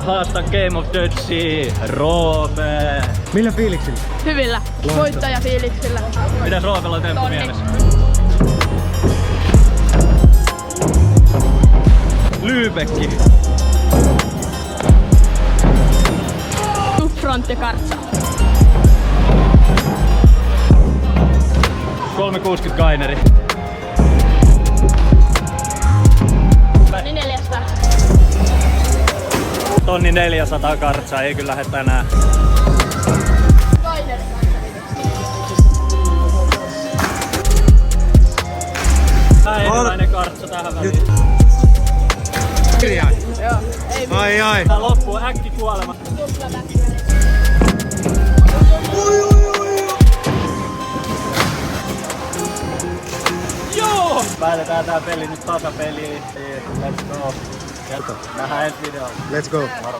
Haasta Game of Dutchia, Roope. Millä fiiliksillä? Hyvillä. Voittajafiiliksillä. Mitäs Roopella on temppu mielessä? Lübecki. Frontti Kartsa. 360 Kaineri. Niin 400. 1400 Kartsa, ei kyllä lähde tänään. Kaineri. Ensimmäinen Kartsa tähän väliin. Kirjaa. Joo. Ei Ai. Tää loppuu äkki kuolema. Joo! Päätetään tää peli nyt tasapeliin. Let's go. Nähdään ensi videolla. Let's go.